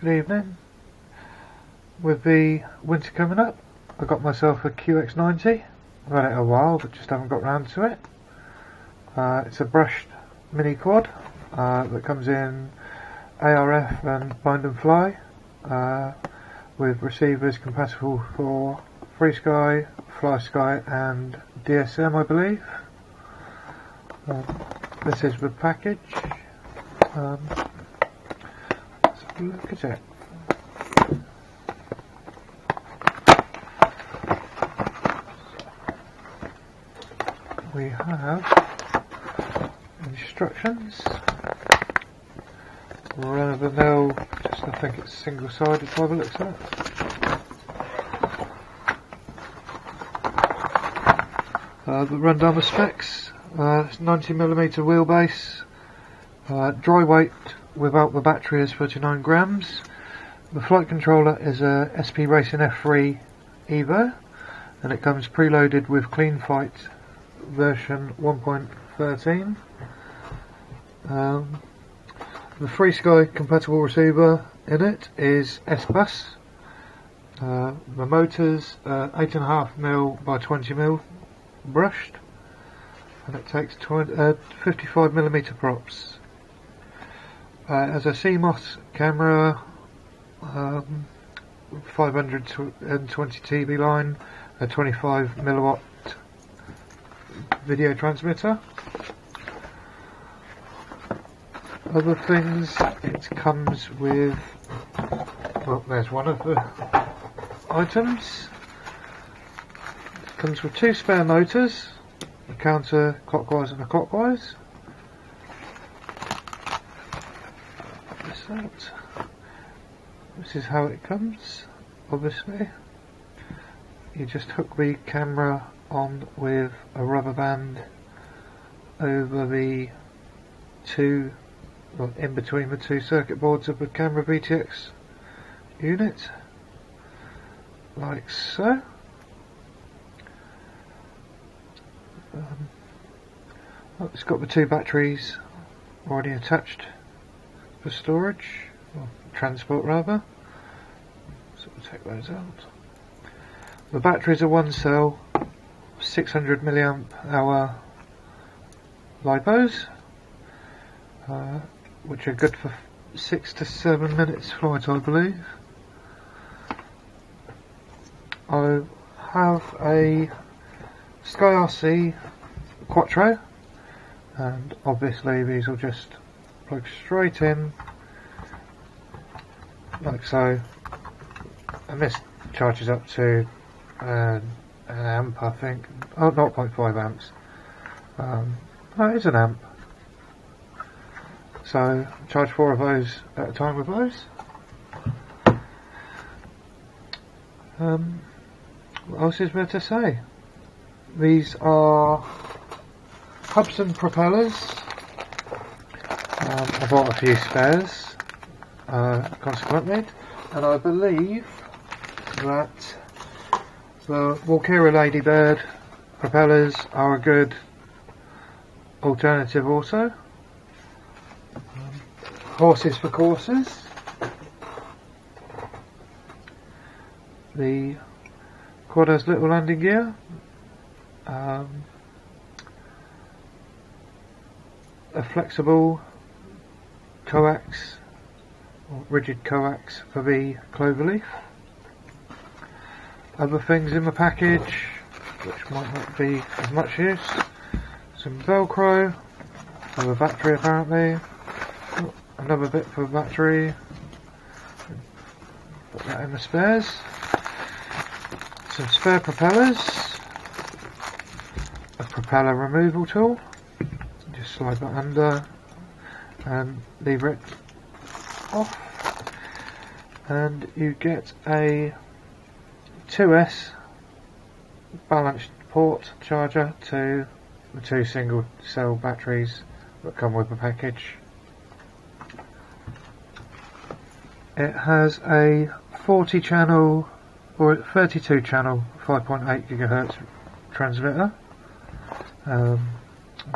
Good evening. With the winter coming up, I got myself a QX90. I've had it a while but just haven't got round to it. It's a brushed mini quad that comes in ARF and bind and fly, with receivers compatible for FreeSky, FlySky and DSM, I believe. This is the package. Let's have a look at it. We have instructions, run of the mill, just I think it's single sided by the looks of it. The rundown the specs, 90mm wheelbase, dry weight without the battery is 39 grams. The flight controller is a SP Racing F3 Evo, and it comes preloaded with Cleanflight version 1.13. The FreeSky compatible receiver in it is S-Bus. The motor's 8.5mm by 20mm brushed, and it takes 55mm props. As a CMOS camera, 520 TV line, a 25mm video transmitter. Other things, it comes with, well, there's one of the items. It comes with two spare motors, a counter-clockwise and a clockwise. This is how it comes, obviously. You just hook the camera on with a rubber band over the two, well, in between the two circuit boards of the camera VTX unit, like so. It's got the two batteries already attached for storage, or transport rather, so we'll take those out. The batteries are one cell, 600 milliamp hour lipos, which are good for 6 to 7 minutes flight, I believe. I have a Sky RC Quattro, and obviously these will just plug straight in like so, and this charges up to an amp, I think. Oh, 0.5 amps. No, it is an amp. So charge 4 of those at a time with those. What else is there to say? These are Hudson propellers. I bought a few spares, consequently, and I believe that the Walkera Ladybird propellers are a good alternative also. Horses for courses. The quad has little landing gear. A flexible coax, or rigid coax for the cloverleaf. Other things in the package which might not be of much use: some Velcro for the battery apparently, another bit for the battery, put that in the spares, some spare propellers, a propeller removal tool, just slide that under and lever it off, and you get a 2S balanced port charger to the two single cell batteries that come with the package. It has a 40 channel or 32 channel 5.8 GHz transmitter.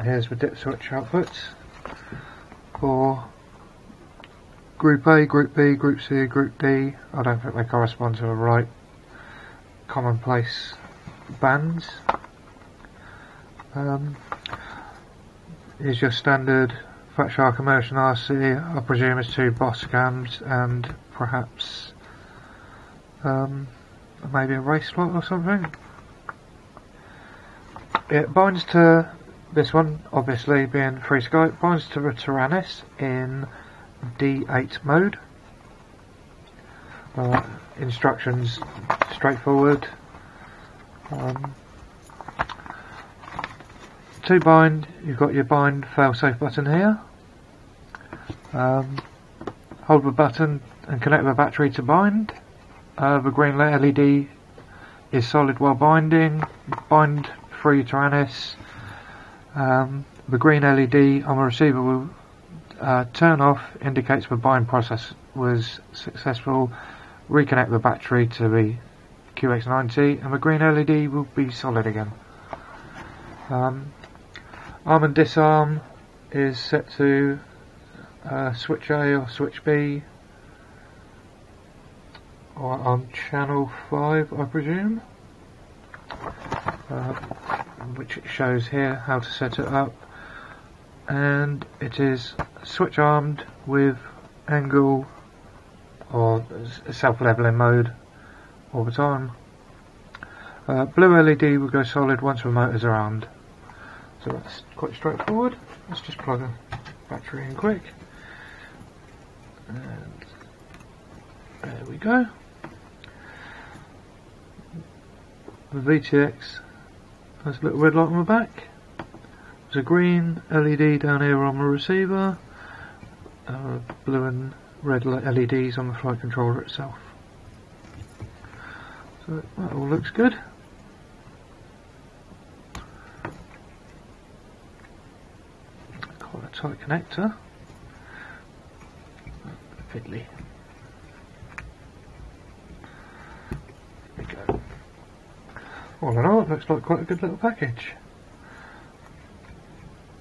Here's the dip switch outputs for Group A, Group B, Group C, Group D. I don't think they correspond to the right commonplace bands. Here's your standard Fat Shark Immersion RC. I presume it's 2 boss cams and perhaps maybe a race slot or something. It binds to this one, obviously being free Skype, binds to the Taranis in D8 mode. Instructions straightforward. To bind, you've got your bind failsafe button here. Hold the button and connect the battery to bind. The green LED is solid while binding. Bind free Taranis. The green LED on the receiver will turn off, indicates the bind process was successful. Reconnect the battery to the QX90 and the green LED will be solid again. Arm and disarm is set to switch A or switch B, or on channel 5 I presume, which it shows here how to set it up, and it is switch armed with angle or self-leveling mode all the time. Blue LED will go solid once the motors are armed, so that's quite straightforward. Let's just plug a battery in quick, and there we go. The VTX has a little red light on the back. There's a green LED down here on the receiver, blue and red LEDs on the flight controller itself. So that all looks good. Quite a tight connector. Fiddly. There we go. All in all, it looks like quite a good little package.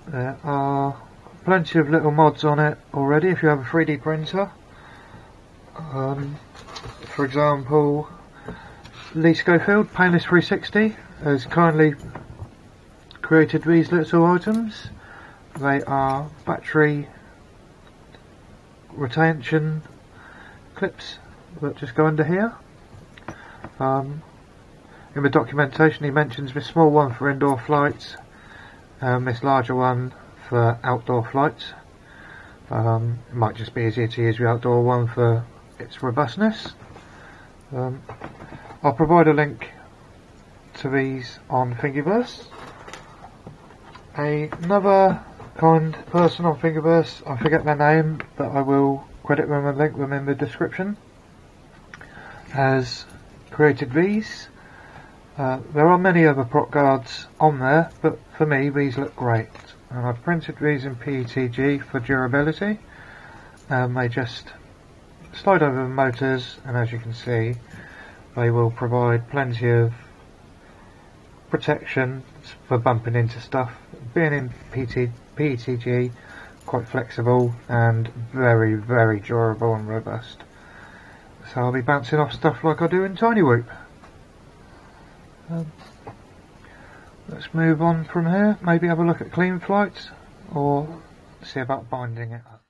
There are plenty of little mods on it already if you have a 3D printer. For example, Lee Schofield, Painless 360, has kindly created these little items. They are battery retention clips that just go under here. In the documentation he mentions this small one for indoor flights, this larger one for outdoor flights. It might just be easier to use the outdoor one for its robustness. I'll provide a link to these on Thingiverse. Another kind person on Thingiverse, I forget their name, but I will credit them and link them in the description, has created these. There are many other prop guards on there, but for me these look great, and I've printed these in PETG for durability. They just slide over the motors, and as you can see they will provide plenty of protection for bumping into stuff. Being in PETG, quite flexible and very, very durable and robust. So I'll be bouncing off stuff like I do in Tiny Whoop. Let's move on from here, maybe have a look at Cleanflight or see about binding it up.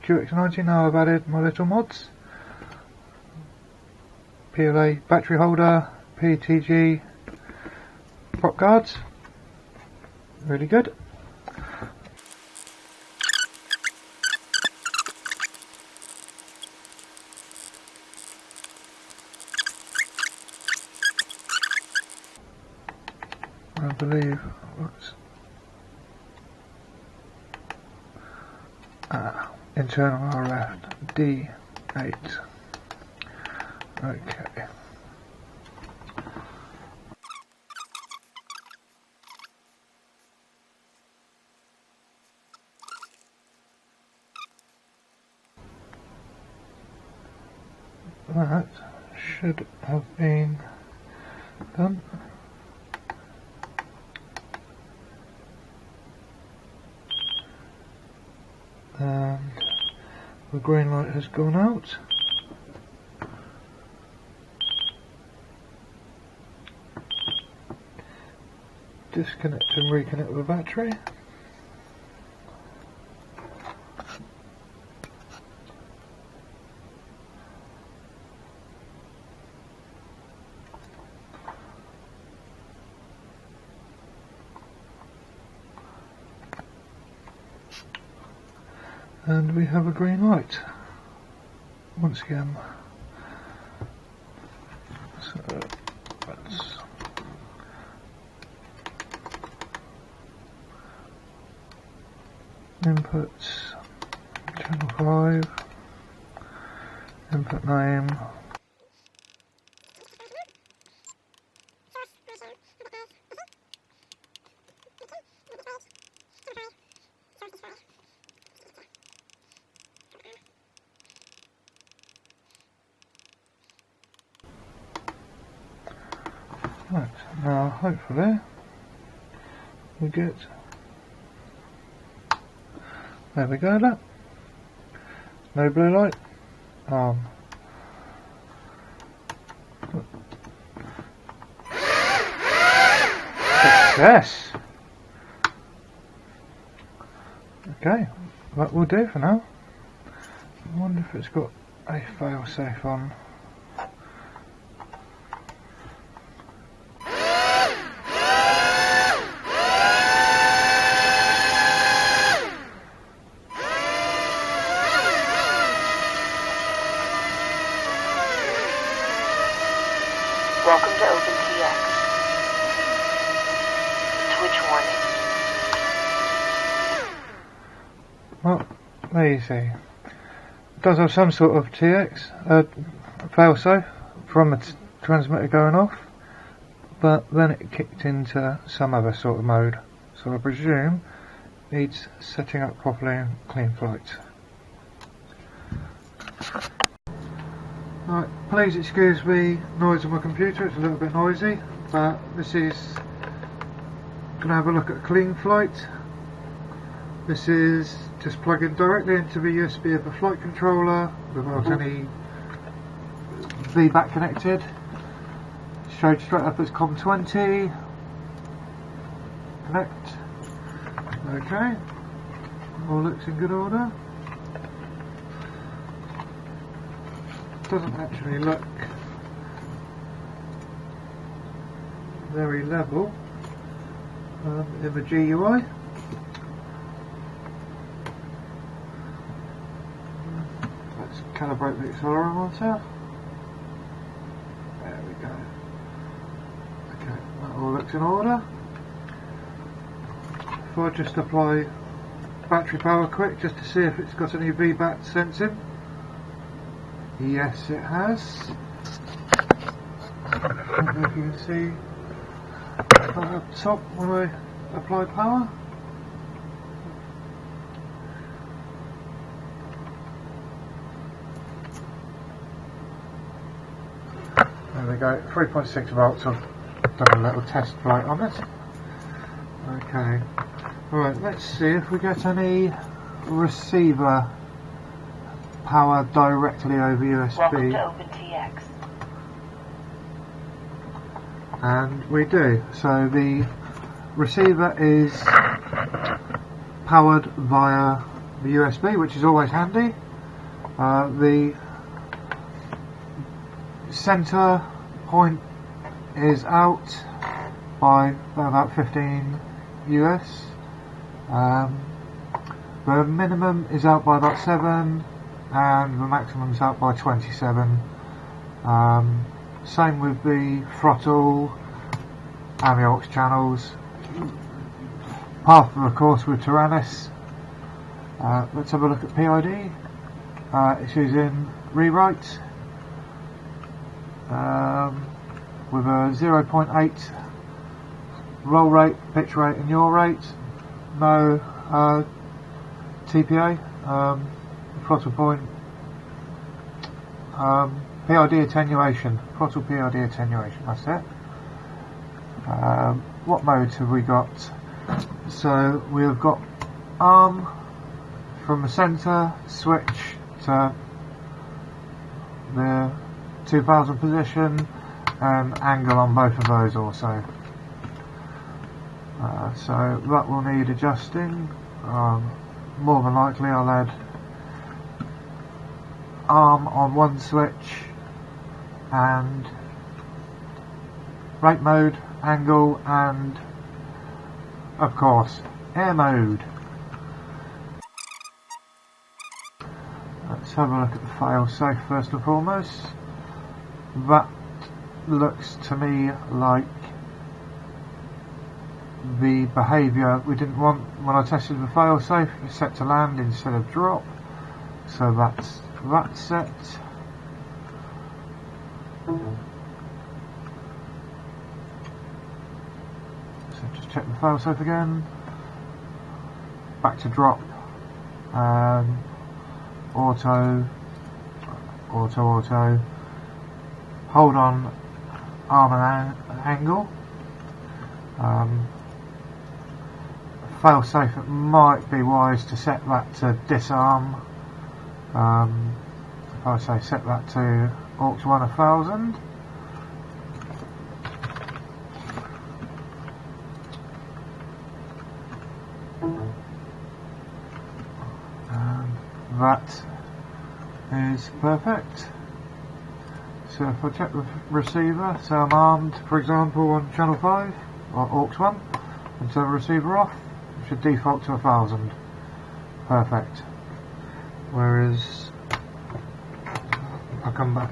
QX90, now I've added my little mods. PLA battery holder, PETG prop guards, really good. I believe what's internal RF D8. Okay. That should have been done. And the green light has gone out. Disconnect and reconnect the battery. And we have a green light once again. So let's inputs, channel 5, input name, right, now hopefully we get, there we go, look, no blue light, success! Okay, that will do for now. I wonder if it's got a fail-safe on. Welcome to OpenTX. Switch warning. Well, there you see. It does have some sort of TX, failsafe from the transmitter going off, but then it kicked into some other sort of mode. So I presume needs setting up properly in Cleanflight. Right, please excuse the noise of my computer, it's a little bit noisy, but this is going to have a look at Cleanflight. This is just plugging directly into the USB of the flight controller without any VBAC connected. Showed straight up as COM20. Connect. Okay, all looks in good order. Doesn't actually look very level in the GUI. Let's calibrate the accelerometer. There we go. Okay, that all looks in order. If I just apply battery power quick just to see if it's got any VBAC sensing. Yes, it has. I don't know if you can see up top when I apply power. There we go, 3.6 volts. I've done a little test flight on it. Okay, alright, let's see if we get any receiver power directly over USB. Welcome to OpenTX. And we do. So the receiver is powered via the USB, which is always handy. The center point is out by about 15 US. The minimum is out by about 7. And the maximum's out by 27. Same with the throttle and the aux channels. Path of course with Taranis. Let's have a look at PID. It's using rewrite with a 0.8 roll rate, pitch rate and yaw rate. No TPA. Throttle point, PID attenuation, throttle PID attenuation, that's it. What modes have we got? So we've got arm from the centre, switch the 2000 position and angle on both of those also. So that will need adjusting. More than likely I'll add arm on one switch and brake mode, angle, and of course air mode. Let's have a look at the fail safe first and foremost. That looks to me like the behaviour we didn't want when I tested the fail safe. It's set to land instead of drop, so that's that set. So just check the fail safe again. Back to drop. Auto. Hold on arm and angle. Fail safe, it might be wise to set that to disarm. If I say set that to aux 1 1000. And that is perfect. So if I check the receiver, so I'm armed for example on channel 5 or aux 1 and turn the receiver off, it should default to 1000. Perfect. Whereas I'll come back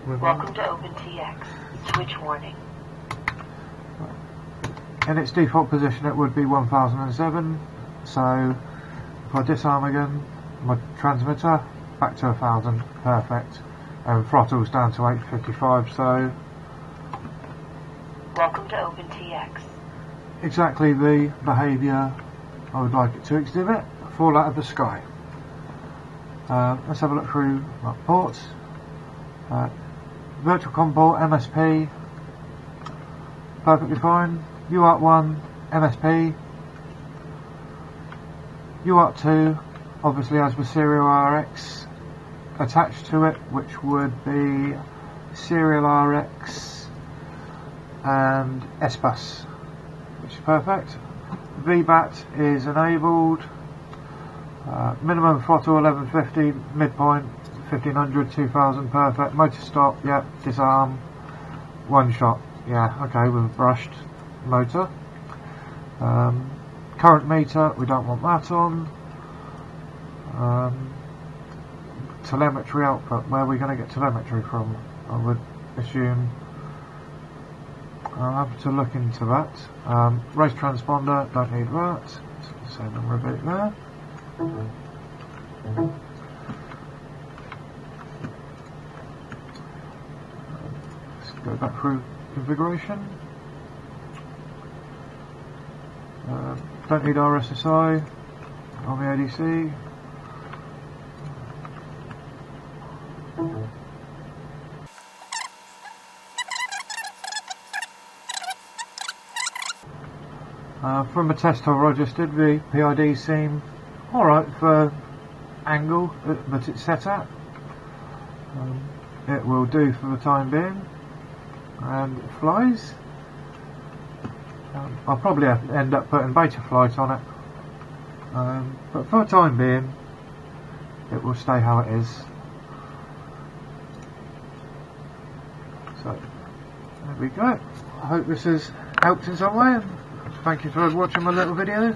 with Welcome to OpenTX. Switch warning. in its default position it would be 1007, so if I disarm again, my transmitter back to 1000, perfect, and throttle's down to 855, so Welcome to OpenTX. exactly the behaviour I would like it to exhibit. Fall out of the sky. Let's have a look through my ports. Virtual COM port, MSP, perfectly fine. UART 1, MSP. UART 2 obviously has the serial RX attached to it, which would be serial RX and S-Bus, which is perfect. VBAT is enabled. Minimum throttle 1150, midpoint 1500, 2000, perfect. Motor stop, yeah. Disarm, one shot, yeah. Okay, with a brushed motor. Current meter, we don't want that on. Telemetry output, where are we going to get telemetry from? I would assume. I'll have to look into that. Race transponder, don't need that. So save and repeat there. Let's go back through configuration. Don't need RSSI on the ADC. From the test I just did, the PID seem alright for angle that it's set at. It will do for the time being, and it flies. I'll probably end up putting beta flight on it, but for the time being it will stay how it is. So there we go. I hope this has helped in some way, and thank you for watching my little video.